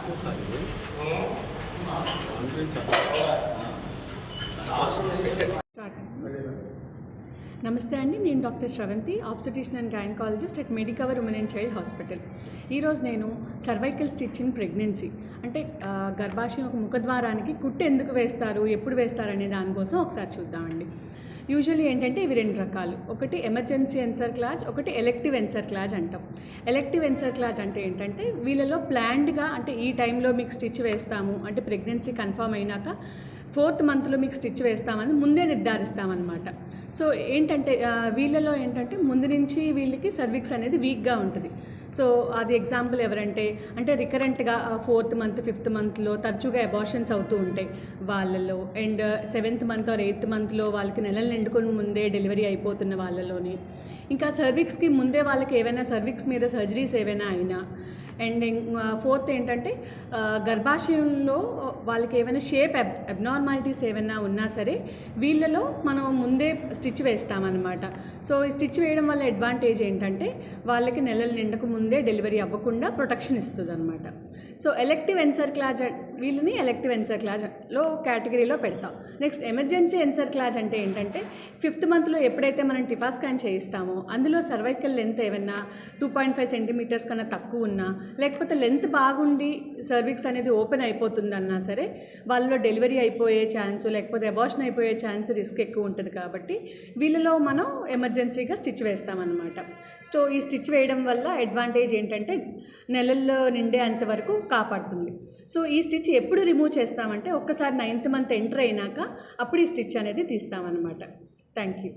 నమస్తే అండి, నేను doctor Sravanthi, obstetrician and gynaecologist at Medicover women and child hospital. ఈరోజు నేను సర్వైకల్ స్టిచ్ ఇన్ ప్రెగ్నెన్సీ అంటే గర్భాశయం ఒక ముఖద్వారానికి కుట్టు ఎందుకు వేస్తారు, ఎప్పుడు వేస్తారు అనే దానికోసం ఒకసారి చూద్దామండి. యూజువల్లీ ఏంటంటే ఇవి రెండు రకాలు, ఒకటి ఎమర్జెన్సీ ఎన్సర్క్లాజ్, ఒకటి ఎలెక్టివ్ ఎన్సర్క్లాజ్ అంటాం. ఎలెక్టివ్ ఎన్సర్క్లాజ్ అంటే ఏంటంటే వీళ్ళలో ప్లాన్డ్గా అంటే ఈ టైంలో మీకు స్టిచ్ వేస్తాము అంటే ప్రెగ్నెన్సీ కన్ఫర్మ్ అయినాక 4th మంత్లో మీకు స్టిచ్ వేస్తామని ముందే నిర్ధారిస్తామన్నమాట. సో ఏంటంటే వీళ్ళలో ఏంటంటే ముందు నుంచి వీళ్ళకి సర్విక్స్ అనేది వీక్గా ఉంటుంది. సో అది ఎగ్జాంపుల్ ఎవరంటే అంటే రికరెంట్గా 4th మంత్ 5th మంత్లో తరచుగా అబార్షన్స్ అవుతూ ఉంటాయి వాళ్ళలో, and 7th month or 8th మంత్లో వాళ్ళకి నెలలు నిండుకొని ముందే డెలివరీ అయిపోతున్న వాళ్ళలోని, ఇంకా సర్విక్స్కి ముందే వాళ్ళకి ఏవైనా సర్విక్స్ మీద సర్జరీస్ ఏవైనా అయినా, అండ్ 4th ఏంటంటే గర్భాశయంలో వాళ్ళకి ఏమైనా షేప్ అబ్నార్మాలిటీస్ ఏమైనా ఉన్నా సరే వీళ్ళలో మనం ముందే స్టిచ్ వేస్తామన్నమాట. సో ఈ స్టిచ్ వేయడం వల్ల అడ్వాంటేజ్ ఏంటంటే వాళ్ళకి నెలలు నిండకు ముందే డెలివరీ అవ్వకుండా ప్రొటెక్షన్ ఇస్తుంది అనమాట. సో ఎలెక్టివ్ ఎన్సర్క్లాజ్ వీళ్ళని ఎలెక్టివ్ ఎన్సర్క్లాజ్లో కేటగిరీలో పెడతాం. నెక్స్ట్ ఎమర్జెన్సీ ఎన్సర్క్లాజ్ అంటే ఏంటంటే 5th మంత్లో ఎప్పుడైతే మనం టిఫా స్కాన్ చేయిస్తామో అందులో సర్వైకల్ లెంత్ ఏమన్నా 2.5 సెంటీమీటర్స్ కన్నా తక్కువ ఉన్నా, లేకపోతే లెంత్ బాగుండి సర్విక్స్ అనేది ఓపెన్ అయిపోతుందన్నా సరే వాళ్ళలో డెలివరీ అయిపోయే ఛాన్స్ లేకపోతే అబార్షన్ అయిపోయే ఛాన్స్ రిస్క్ ఎక్కువ ఉంటుంది. కాబట్టి వీళ్ళలో మనం ఎమర్జెన్సీగా స్టిచ్ వేస్తామన్నమాట. సో ఈ స్టిచ్ వేయడం వల్ల అడ్వాంటేజ్ ఏంటంటే నెలల్లో నిండే అంతవరకు కాపాడుతుంది. సో ఈ స్టిచ్ ఎప్పుడు రిమూవ్ చేస్తామంటే ఒక్కసారి 9th మంత్ ఎంటర్ అయినాక అప్పుడు ఈ స్టిచ్ అనేది తీస్తామన్నమాట. Thank you.